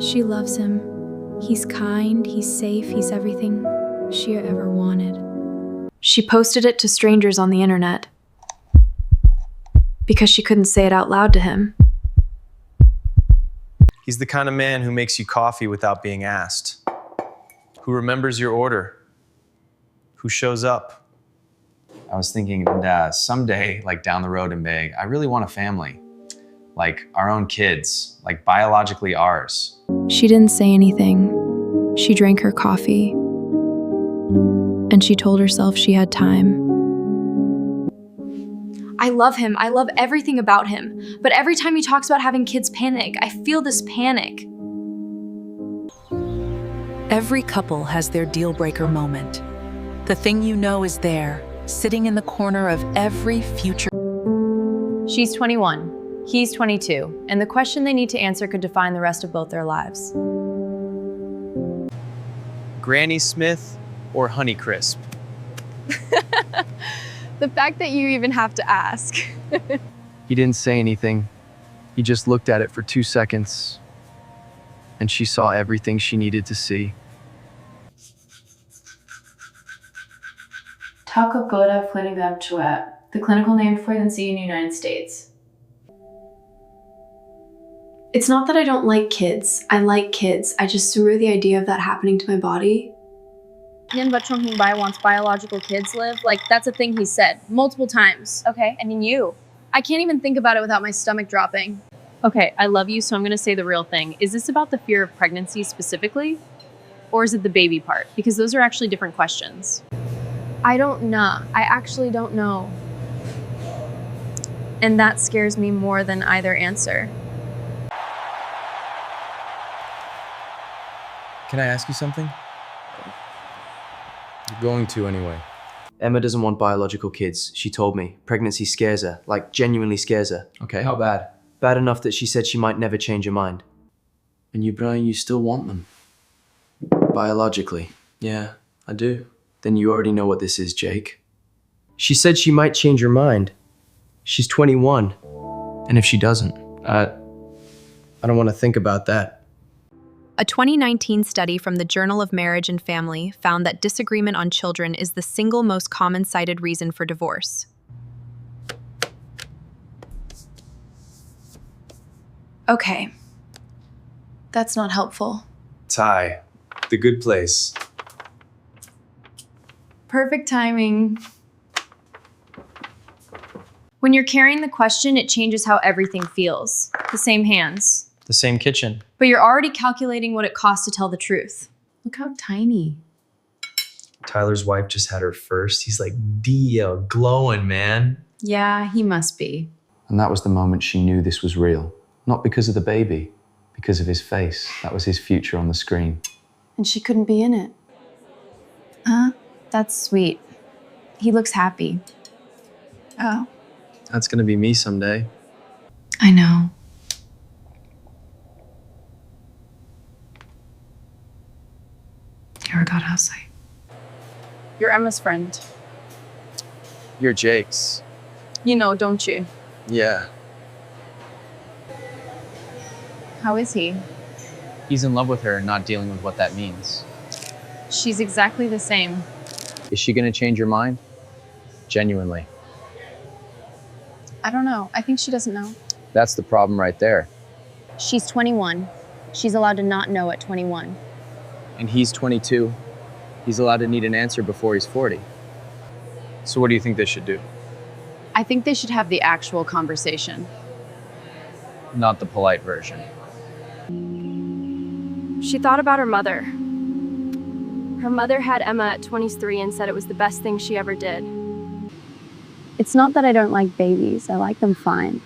She loves him. He's kind, he's safe, he's everything she ever wanted. She posted it to strangers on the internet because she couldn't say it out loud to him. He's the kind of man who makes you coffee without being asked, who remembers your order, who shows up. I was thinking someday, like down the road in Bay, I really want a family. Like our own kids, like biologically ours. She didn't say anything. She drank her coffee. And she told herself she had time. I love him. I love everything about him. But every time he talks about having kids panic, I feel this panic. Every couple has their deal breaker moment. The thing you know is there, sitting in the corner of every future. She's 21, he's 22, and the question they need to answer could define the rest of both their lives. Granny Smith or Honeycrisp? The fact that you even have to ask. He didn't say anything. He just looked at it for 2 seconds, and she saw everything she needed to see. tokophobia, the clinical name for pregnancy in the United States. It's not that I don't like kids. I like kids. I just remember the idea of that happening to my body. Yan Bachong Hung Bai wants biological kids live. Like, that's a thing he said multiple times. Okay, and then you. I can't even think about it without my stomach dropping. Okay, I love you, so I'm gonna say the real thing. Is this about the fear of pregnancy specifically? Or is it the baby part? Because those are actually different questions. I don't know. I actually don't know. And that scares me more than either answer. Can I ask you something? You're going to anyway. Emma doesn't want biological kids. She told me. Pregnancy scares her, like genuinely scares her. Okay, how bad? Bad enough that she said she might never change her mind. And you, Brian, you still want them? Biologically. Yeah, I do. Then you already know what this is, Jake. She said she might change her mind. She's 21. And if she doesn't? I don't want to think about that. A 2019 study from the Journal of Marriage and Family found that disagreement on children is the single most common cited reason for divorce. Okay. That's not helpful. Ty, the good place. Perfect timing. When you're carrying the question, it changes how everything feels. The same hands. The same kitchen. But you're already calculating what it costs to tell the truth. Look how tiny. Tyler's wife just had her first. He's like glowing, man. Yeah, he must be. And that was the moment she knew this was real. Not because of the baby, because of his face. That was his future on the screen. And she couldn't be in it. Huh? That's sweet. He looks happy. Oh. That's gonna be me someday. I know. Ever got outside? You're Emma's friend. You're Jake's. You know, don't you? Yeah. How is he? He's in love with her and not dealing with what that means. She's exactly the same. Is she gonna change your mind? Genuinely. I don't know. I think she doesn't know. That's the problem right there. She's 21. She's allowed to not know at 21. And he's 22. He's allowed to need an answer before he's 40. So what do you think they should do? I think they should have the actual conversation. Not the polite version. She thought about her mother. Her mother had Emma at 23 and said it was the best thing she ever did. It's not that I don't like babies. I like them fine.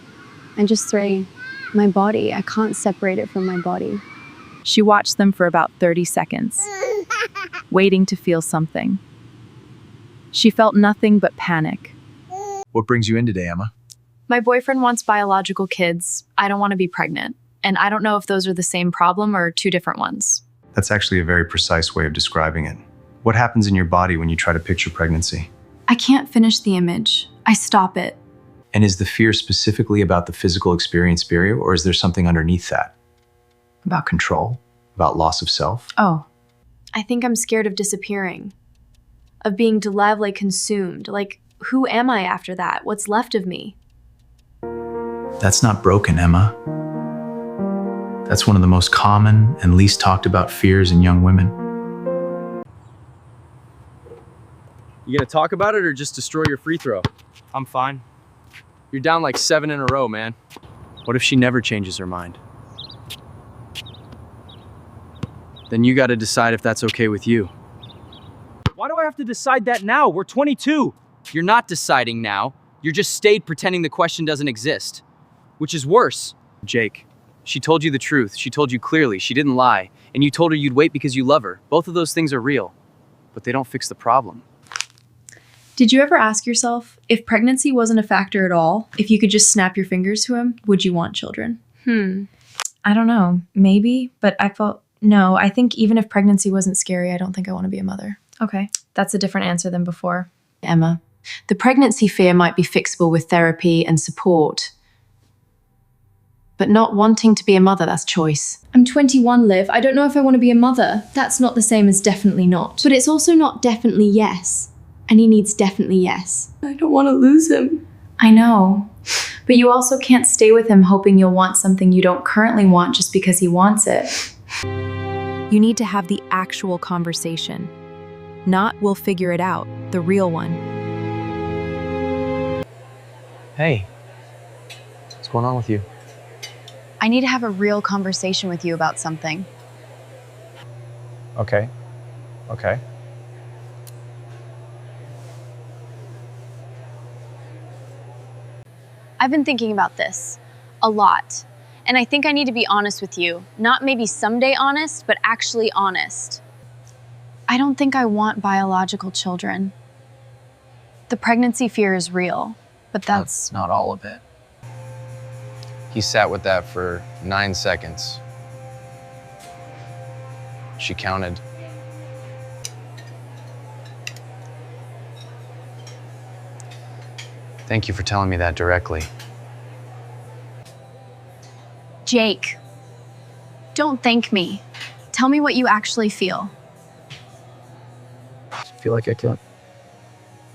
I'm just my body. I can't separate it from my body. She watched them for about 30 seconds, waiting to feel something. She felt nothing but panic. What brings you in today, Emma? My boyfriend wants biological kids. I don't want to be pregnant. And I don't know if those are the same problem or two different ones. That's actually a very precise way of describing it. What happens in your body when you try to picture pregnancy? I can't finish the image. I stop it. And is the fear specifically about the physical experience barrier, or is there something underneath that? About control? About loss of self? Oh, I think I'm scared of disappearing, of being delevely consumed. Like, who am I after that? What's left of me? That's not broken, Emma. That's one of the most common and least talked about fears in young women. You gonna talk about it or just destroy your free throw? I'm fine. You're down like 7 in a row, man. What if she never changes her mind? Then you gotta decide if that's okay with you. Why do I have to decide that now? We're 22. You're not deciding now. You're just stayed pretending the question doesn't exist. Which is worse. Jake, she told you the truth. She told you clearly. She didn't lie. And you told her you'd wait because you love her. Both of those things are real, but they don't fix the problem. Did you ever ask yourself, if pregnancy wasn't a factor at all, if you could just snap your fingers to him, would you want children? I don't know. Maybe, but no, I think even if pregnancy wasn't scary, I don't think I want to be a mother. Okay, that's a different answer than before. Emma, the pregnancy fear might be fixable with therapy and support, but not wanting to be a mother, that's choice. I'm 21, Liv. I don't know if I want to be a mother. That's not the same as definitely not. But it's also not definitely yes. And he needs definitely yes. I don't want to lose him. I know. But you also can't stay with him hoping you'll want something you don't currently want just because he wants it. You need to have the actual conversation. Not we'll figure it out, the real one. Hey, what's going on with you? I need to have a real conversation with you about something. Okay. I've been thinking about this a lot, and I think I need to be honest with you. Not maybe someday honest, but actually honest. I don't think I want biological children. The pregnancy fear is real, but that's not all of it. He sat with that for 9 seconds. She counted. Thank you for telling me that directly. Jake, don't thank me. Tell me what you actually feel. I feel like I can't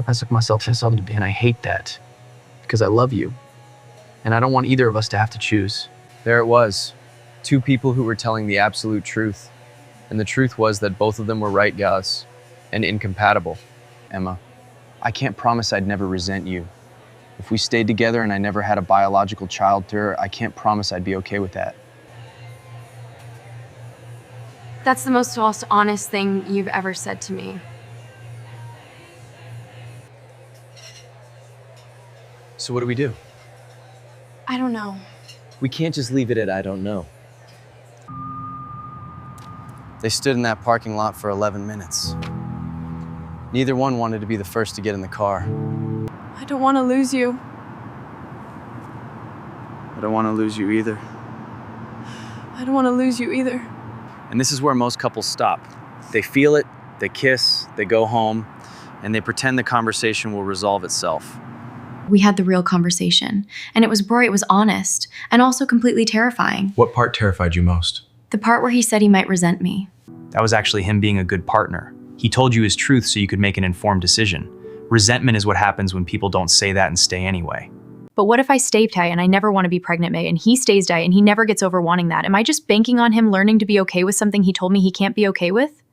ask myself to something to be, and I hate that because I love you. And I don't want either of us to have to choose. There it was. 2 people who were telling the absolute truth. And the truth was that both of them were right, guys, and incompatible. Emma, I can't promise I'd never resent you. If we stayed together and I never had a biological child to her, I can't promise I'd be okay with that. That's the most honest thing you've ever said to me. So what do we do? I don't know. We can't just leave it at I don't know. They stood in that parking lot for 11 minutes. Neither one wanted to be the first to get in the car. I don't want to lose you. I don't want to lose you either. I don't want to lose you either. And this is where most couples stop. They feel it, they kiss, they go home, and they pretend the conversation will resolve itself. We had the real conversation, and it was honest, and also completely terrifying. What part terrified you most? The part where he said he might resent me. That was actually him being a good partner. He told you his truth so you could make an informed decision. Resentment is what happens when people don't say that and stay anyway. But what if I stay tight and I never want to be pregnant, May, and he stays tight and he never gets over wanting that? Am I just banking on him learning to be okay with something he told me he can't be okay with?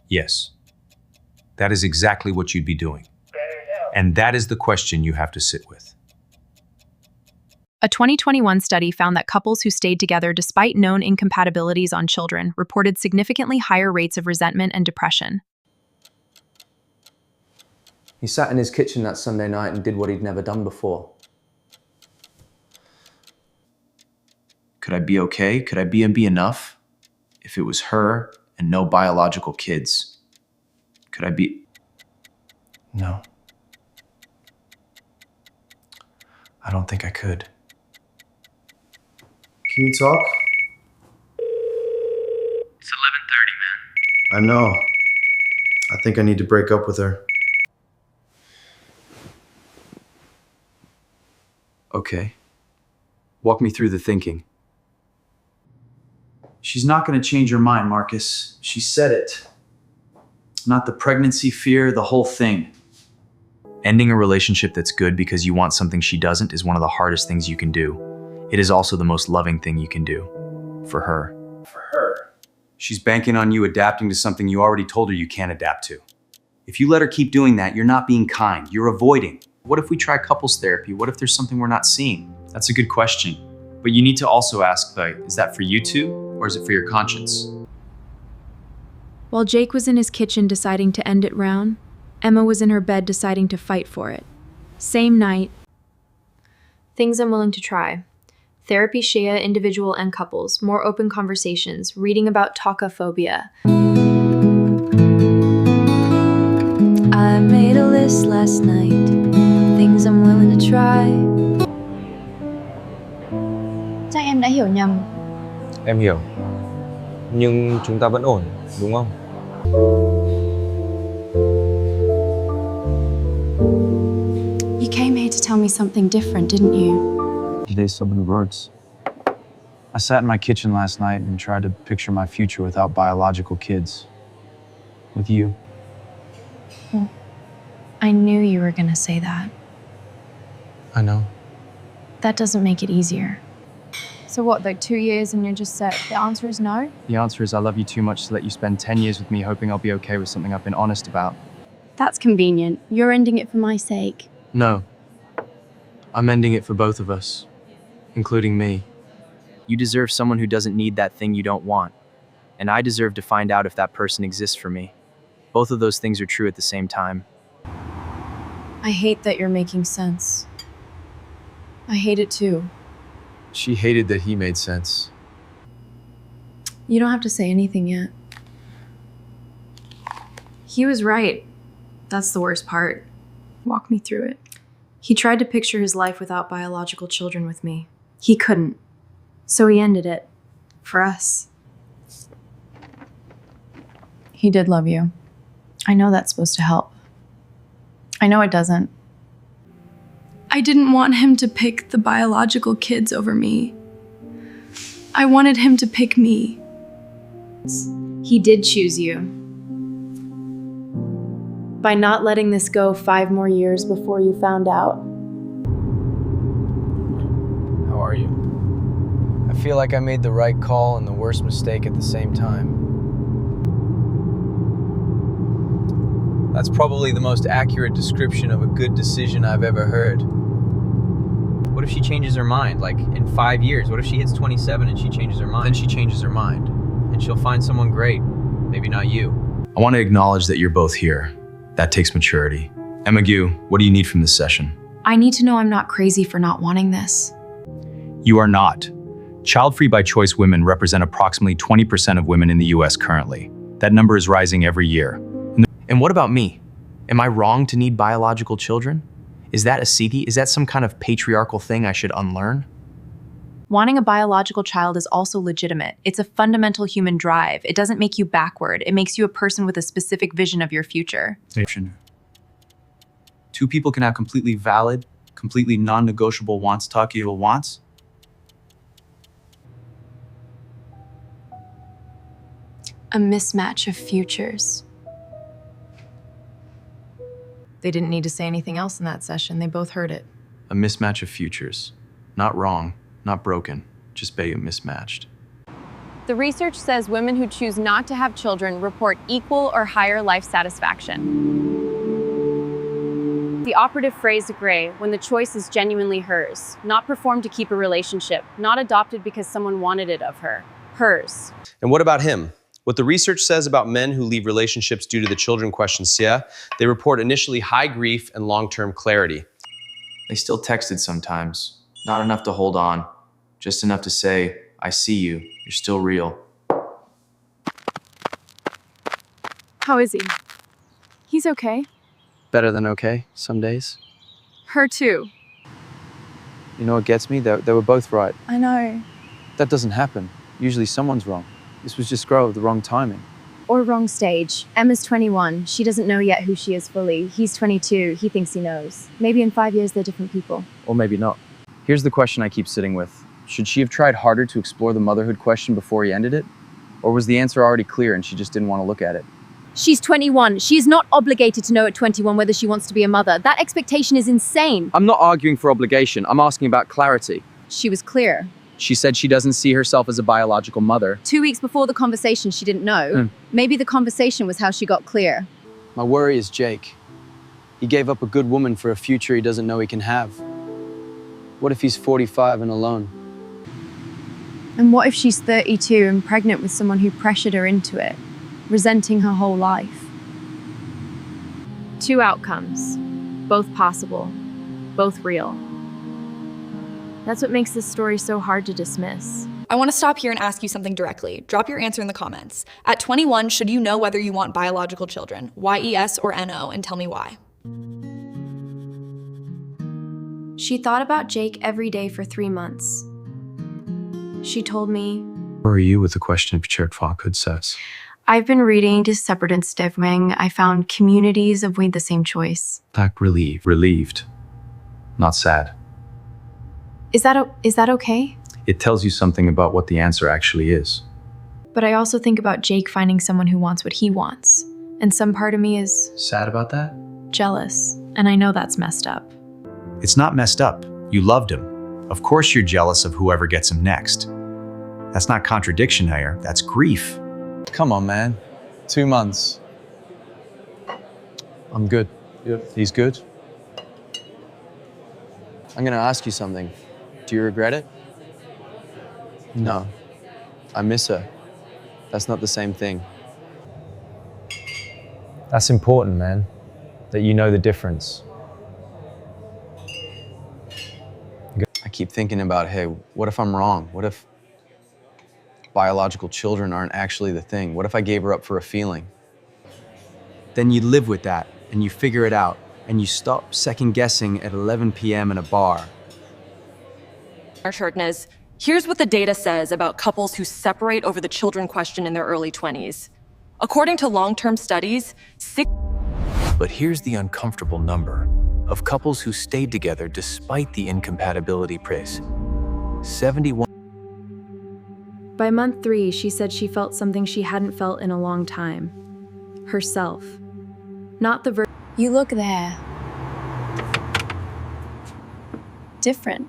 Yes. That is exactly what you'd be doing. And that is the question you have to sit with. A 2021 study found that couples who stayed together despite known incompatibilities on children reported significantly higher rates of resentment and depression. He sat in his kitchen that Sunday night and did what he'd never done before. Could I be okay? Could I be and be enough? If it was her and no biological kids. Could I be? No. I don't think I could. Can we talk? It's 11:30, man. I know. I think I need to break up with her. Okay. Walk me through the thinking. She's not going to change her mind, Marcus. She said it. Not the pregnancy fear, the whole thing. Ending a relationship that's good because you want something she doesn't is one of the hardest things you can do. It is also the most loving thing you can do. For her. For her. She's banking on you adapting to something you already told her you can't adapt to. If you let her keep doing that, you're not being kind. You're avoiding. What if we try couples therapy? What if there's something we're not seeing? That's a good question. But you need to also ask, is that for you two, or is it for your conscience? While Jake was in his kitchen deciding to end it round, Emma was in her bed deciding to fight for it. Same night. Things I'm willing to try. Therapy Shea, individual and couples, more open conversations, reading about tokophobia. I made a list last night, things I'm willing to try. Chắc em đã hiểu nhầm. Em hiểu. Nhưng chúng ta vẫn ổn, đúng không? You came here to tell me something different, didn't you? Today's so many words. I sat in my kitchen last night and tried to picture my future without biological kids. With you. Well, I knew you were gonna say that. I know. That doesn't make it easier. So what, like 2 years and you're just set? The answer is no? The answer is I love you too much to let you spend 10 years with me hoping I'll be okay with something I've been honest about. That's convenient. You're ending it for my sake. No. I'm ending it for both of us, including me. You deserve someone who doesn't need that thing you don't want. And I deserve to find out if that person exists for me. Both of those things are true at the same time. I hate that you're making sense. I hate it too. She hated that he made sense. You don't have to say anything yet. He was right. That's the worst part. Walk me through it. He tried to picture his life without biological children with me. He couldn't. So he ended it. For us. He did love you. I know that's supposed to help. I know it doesn't. I didn't want him to pick the biological kids over me. I wanted him to pick me. He did choose you. By not letting this go 5 more years before you found out. How are you? I feel like I made the right call and the worst mistake at the same time. That's probably the most accurate description of a good decision I've ever heard. What if she changes her mind, like in 5 years? What if she hits 27 and she changes her mind? Then she changes her mind. And she'll find someone great. Maybe not you. I want to acknowledge that you're both here. That takes maturity. Emma Gu, what do you need from this session? I need to know I'm not crazy for not wanting this. You are not. Child-free by choice women represent approximately 20% of women in the US currently. That number is rising every year. And what about me? Am I wrong to need biological children? Is that a CD? Is that some kind of patriarchal thing I should unlearn? Wanting a biological child is also legitimate. It's a fundamental human drive. It doesn't make you backward. It makes you a person with a specific vision of your future. Two people can have completely valid, completely non-negotiable wants, talkable wants. A mismatch of futures. They didn't need to say anything else in that session. They both heard it. A mismatch of futures. Not wrong, not broken, just mismatched. The research says women who choose not to have children report equal or higher life satisfaction. The operative phrase gray, when the choice is genuinely hers, not performed to keep a relationship, not adopted because someone wanted it of her, hers. And what about him? What the research says about men who leave relationships due to the children question, they report initially high grief and long-term clarity. They still texted sometimes. Not enough to hold on. Just enough to say, I see you. You're still real. How is he? He's okay. Better than okay, some days. Her too. You know what gets me? They were both right. I know. That doesn't happen. Usually someone's wrong. This was just Grow, the wrong timing. Or wrong stage. Emma's 21. She doesn't know yet who she is fully. He's 22. He thinks he knows. Maybe in 5 years they're different people. Or maybe not. Here's the question I keep sitting with. Should she have tried harder to explore the motherhood question before he ended it? Or was the answer already clear and she just didn't want to look at it? She's 21. She is not obligated to know at 21 whether she wants to be a mother. That expectation is insane. I'm not arguing for obligation. I'm asking about clarity. She was clear. She said she doesn't see herself as a biological mother. 2 weeks before the conversation, she didn't know. Maybe the conversation was how she got clear. My worry is Jake. He gave up a good woman for a future he doesn't know he can have. What if he's 45 and alone? And what if she's 32 and pregnant with someone who pressured her into it, resenting her whole life? 2 outcomes, both possible, both real. That's what makes this story so hard to dismiss. I want to stop here and ask you something directly. Drop your answer in the comments. At 21, should you know whether you want biological children, YES or NO, and tell me why. She thought about Jake every day for 3 months. She told me, Where are you with the question of shared fatherhood says? I've been reading Dissatisfied. I found communities avoid the same choice. Fact relieved, not sad. Is that okay? It tells you something about what the answer actually is. But I also think about Jake finding someone who wants what he wants. And some part of me is Sad about that? jealous. And I know that's messed up. It's not messed up. You loved him. Of course you're jealous of whoever gets him next. That's not contradiction here, that's grief. Come on, man. 2 months. I'm good. Yep. He's good? I'm gonna ask you something. Do you regret it? No. I miss her. That's not the same thing. That's important, man. That you know the difference. I keep thinking about, hey, what if I'm wrong? What if biological children aren't actually the thing? What if I gave her up for a feeling? Then you live with that, and you figure it out, and you stop second guessing at 11 p.m. in a bar. Shirtness, here's what the data says about couples who separate over the children question in their early 20s. According to long-term studies, But here's the uncomfortable number of couples who stayed together despite the incompatibility praise. 71. By month 3, she said she felt something she hadn't felt in a long time. Herself. Not the You look there. Different.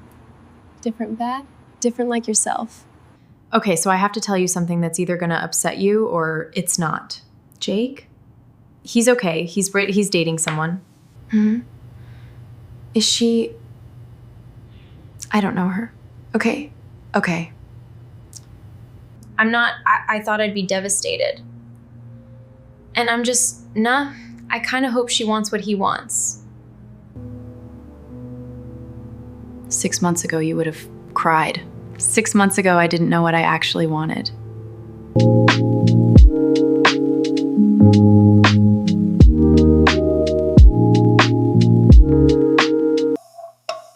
Different bad? Different like yourself. Okay, so I have to tell you something that's either gonna upset you or it's not. Jake? He's okay. He's dating someone. Is she... I don't know her. Okay. I thought I'd be devastated. And I'm just, nah, I kind of hope she wants what he wants. 6 months ago, you would have cried. 6 months ago, I didn't know what I actually wanted.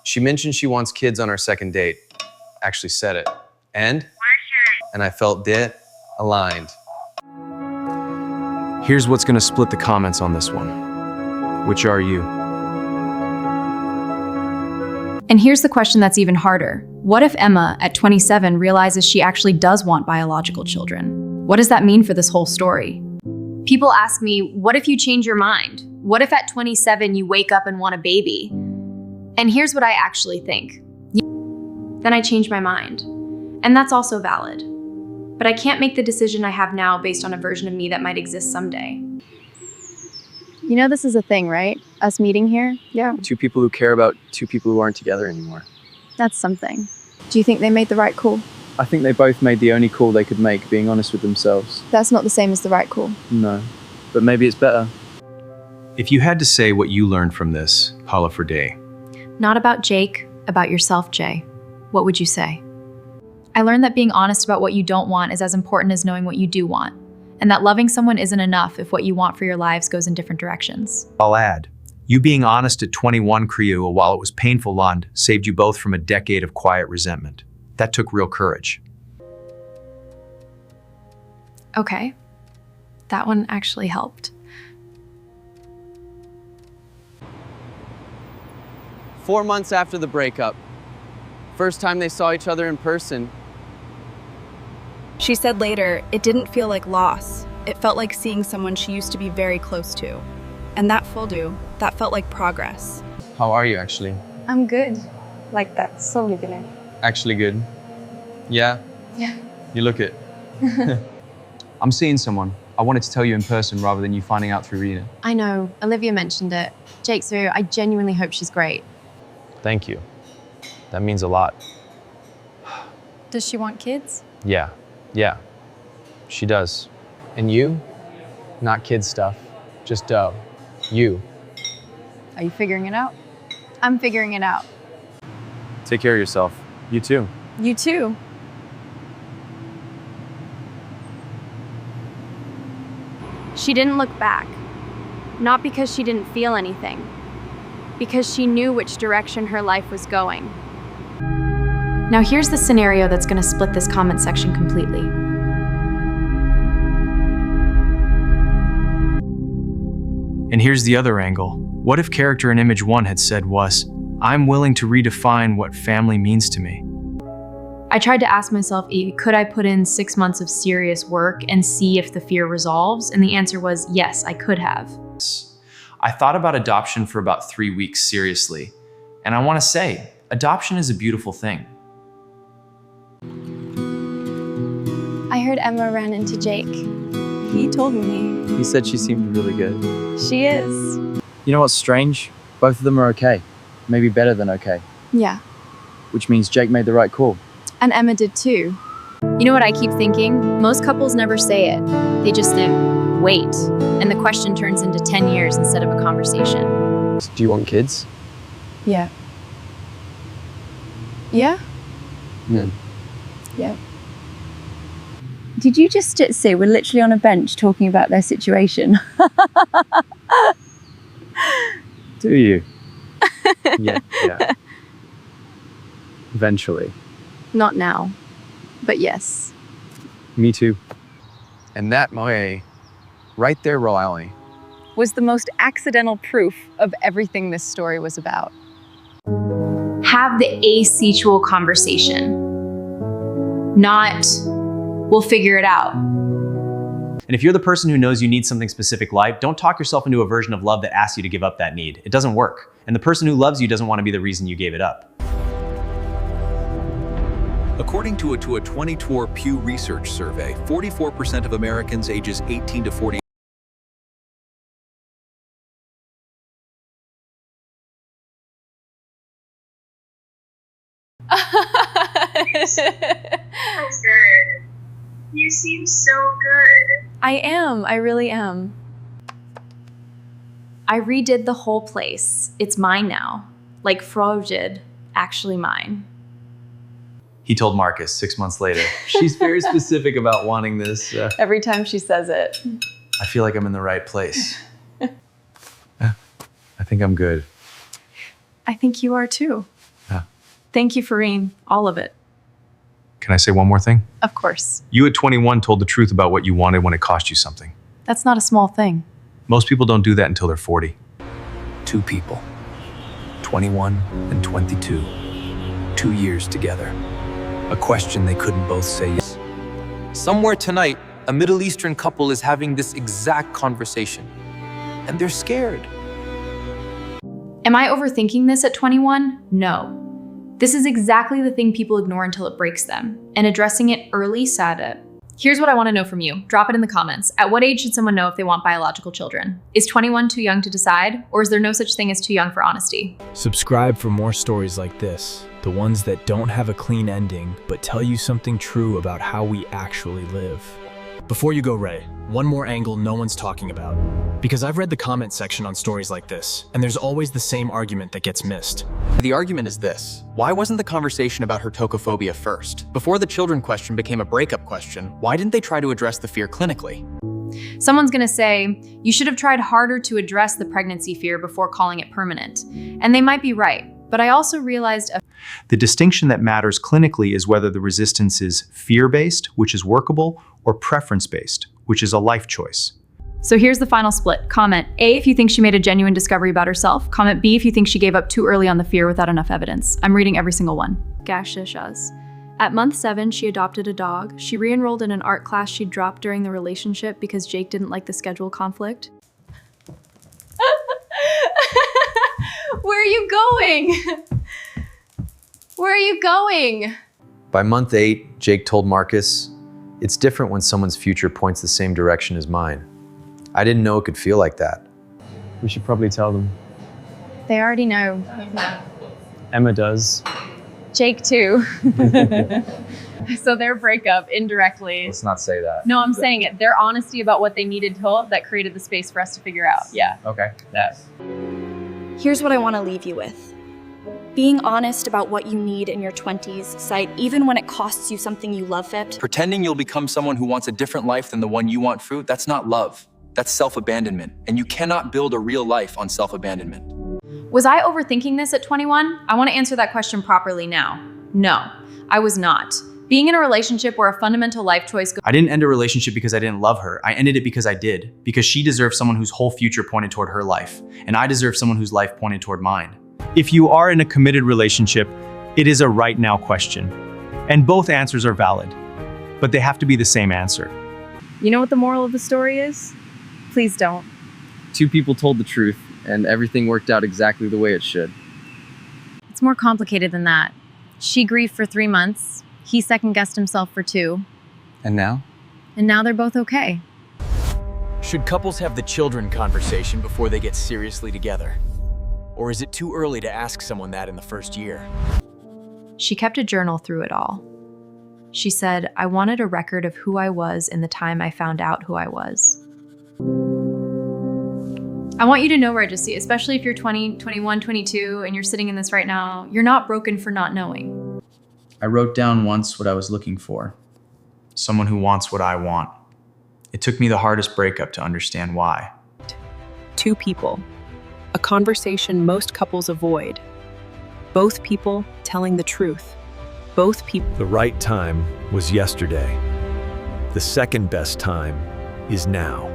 She mentioned she wants kids on our second date. Actually said it. And I felt dead aligned. Here's what's gonna split the comments on this one. Which are you? And here's the question that's even harder. What if Emma, at 27, realizes she actually does want biological children? What does that mean for this whole story? People ask me, what if you change your mind? What if at 27 you wake up and want a baby? And here's what I actually think. Then I change my mind. And that's also valid. But I can't make the decision I have now based on a version of me that might exist someday. You know this is a thing, right? Us meeting here? Yeah. 2 people who care about 2 people who aren't together anymore. That's something. Do you think they made the right call? I think they both made the only call they could make, being honest with themselves. That's not the same as the right call. No. But maybe it's better. If you had to say what you learned from this, Paula for Day. Not about Jake, about yourself, Jay. What would you say? I learned that being honest about what you don't want is as important as knowing what you do want, and that loving someone isn't enough if what you want for your lives goes in different directions. I'll add, you being honest at 21, Kriu, while it was painful, Lund, saved you both from a decade of quiet resentment. That took real courage. Okay. That one actually helped. 4 months after the breakup. first time they saw each other in person. She said later, it didn't feel like loss. It felt like seeing someone she used to be very close to. And that felt like progress. How are you actually? I'm good. Like that, so living. Actually good. Yeah? Yeah. You look it. I'm seeing someone. I wanted to tell you in person rather than you finding out through reading. I know, Olivia mentioned it. Jake's through, I genuinely hope she's great. Thank you. That means a lot. Does she want kids? Yeah, she does. And you? Not kid stuff, just dough. You. Are you figuring it out? I'm figuring it out. Take care of yourself. You too. You too. She didn't look back. Not because she didn't feel anything. Because she knew which direction her life was going. Now here's the scenario that's going to split this comment section completely. And here's the other angle. What if character in image 1 had said was, I'm willing to redefine what family means to me? I tried to ask myself, could I put in 6 months of serious work and see if the fear resolves? And the answer was yes, I could have. I thought about adoption for about 3 weeks seriously. And I want to say, adoption is a beautiful thing. I heard Emma ran into Jake. He told me. He said she seemed really good. She is. You know what's strange? Both of them are okay. Maybe better than okay. Yeah. Which means Jake made the right call. And Emma did too. You know what I keep thinking? Most couples never say it. They just wait. And the question turns into 10 years instead of a conversation. Do you want kids? Yeah. Yeah? Yeah. Yeah. Did you just say we're literally on a bench talking about their situation? Do you? Yeah. Eventually. Not now, but yes. Me too. And that, Moe, right there, Riley, Was the most accidental proof of everything this story was about. Have the asexual conversation. Not, we'll figure it out. And if you're the person who knows you need something specific life, don't talk yourself into a version of love that asks you to give up that need. It doesn't work. And the person who loves you doesn't want to be the reason you gave it up. According to a 2020 Pew Research survey, 44% of Americans ages 18 to 40 That's good. You seem so good. I am. I really am. I redid the whole place. It's mine now. Like Fro did. Actually mine. He told Marcus 6 months later. She's very specific about wanting this. Every time she says it. I feel like I'm in the right place. I think I'm good. I think you are too. Yeah. Thank you, Fareen. All of it. Can I say one more thing? Of course. You at 21 told the truth about what you wanted when it cost you something. That's not a small thing. Most people don't do that until they're 40. Two people, 21 and 22, 2 years together. A question they couldn't both say yes. Somewhere tonight, a Middle Eastern couple is having this exact conversation, and they're scared. Am I overthinking this at 21? No. This is exactly the thing people ignore until it breaks them, and addressing it early it. Here's what I want to know from you. Drop it in the comments. At what age should someone know if they want biological children? Is 21 too young to decide, or is there no such thing as too young for honesty? Subscribe for more stories like this, the ones that don't have a clean ending, but tell you something true about how we actually live. Before you go, Ray, one more angle no one's talking about. Because I've read the comment section on stories like this, and there's always the same argument that gets missed. The argument is this: why wasn't the conversation about her tokophobia first? Before the children question became a breakup question, why didn't they try to address the fear clinically? Someone's gonna say, you should have tried harder to address the pregnancy fear before calling it permanent. And they might be right, but I also realized The distinction that matters clinically is whether the resistance is fear-based, which is workable, or preference-based, which is a life choice. So here's the final split. Comment A if you think she made a genuine discovery about herself. Comment B if you think she gave up too early on the fear without enough evidence. I'm reading every single one. Gashishas. At month 7, she adopted a dog. She re-enrolled in an art class she'd dropped during the relationship because Jake didn't like the schedule conflict. Where are you going? Where are you going? By month 8, Jake told Marcus, "It's different when someone's future points the same direction as mine. I didn't know it could feel like that." We should probably tell them. They already know. Emma does. Jake too. So their breakup indirectly. Let's not say that. No, I'm saying it. Their honesty about what they needed told that created the space for us to figure out. Yeah. Okay. That. Here's what I want to leave you with. Being honest about what you need in your 20s, sight, even when it costs you something you love, Fipt. Pretending you'll become someone who wants a different life than the one you want, Fruit, that's not love. That's self-abandonment. And you cannot build a real life on self-abandonment. Was I overthinking this at 21? I want to answer that question properly now. No, I was not. Being in a relationship where a fundamental life choice I didn't end a relationship because I didn't love her. I ended it because I did. Because she deserved someone whose whole future pointed toward her life. And I deserve someone whose life pointed toward mine. If you are in a committed relationship, it is a right now question. And both answers are valid. But they have to be the same answer. You know what the moral of the story is? Please don't. 2 people told the truth, and everything worked out exactly the way it should. It's more complicated than that. She grieved for 3 months. He second-guessed himself for 2. And now? And now they're both okay. Should couples have the children conversation before they get seriously together? Or is it too early to ask someone that in the first year? She kept a journal through it all. She said, "I wanted a record of who I was in the time I found out who I was." I want you to know, Reggie, especially if you're 20, 21, 22, and you're sitting in this right now, you're not broken for not knowing. I wrote down once what I was looking for. Someone who wants what I want. It took me the hardest breakup to understand why. 2 people. A conversation most couples avoid. Both people telling the truth. Both people. The right time was yesterday. The second best time is now.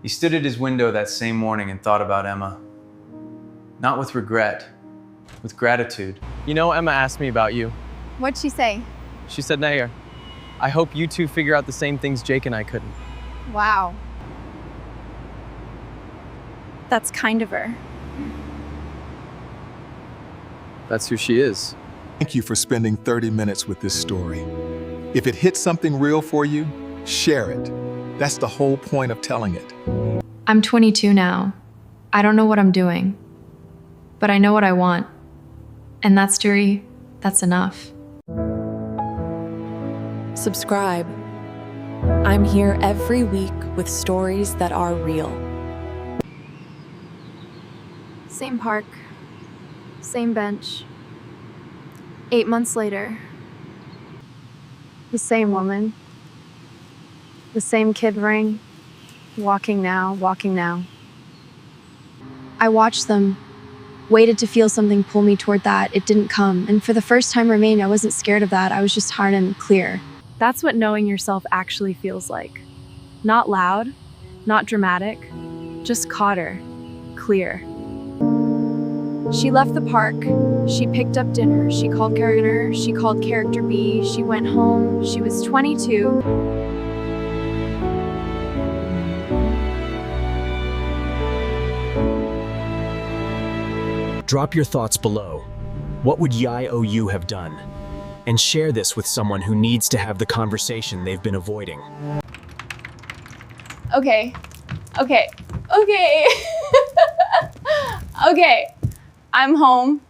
He stood at his window that same morning and thought about Emma. Not with regret, with gratitude. You know, Emma asked me about you. What'd she say? She said, Nair, I hope you 2 figure out the same things Jake and I couldn't. Wow. That's kind of her. That's who she is. Thank you for spending 30 minutes with this story. If it hits something real for you, share it. That's the whole point of telling it. I'm 22 now. I don't know what I'm doing. But I know what I want. And that's enough. Subscribe. I'm here every week with stories that are real. Same park. Same bench. 8 months later. The same woman. The same kid ring. Walking now, walking now. I watched them. Waited to feel something pull me toward that. It didn't come. And for the first time remained, I wasn't scared of that. I was just hard and clear. That's what knowing yourself actually feels like. Not loud, not dramatic, just caught clear. She left the park. She picked up dinner. She called character. She called character B. She went home. She was 22. Drop your thoughts below. What would YOU have done? And share this with someone who needs to have the conversation they've been avoiding. Okay. Okay. Okay. Okay. I'm home.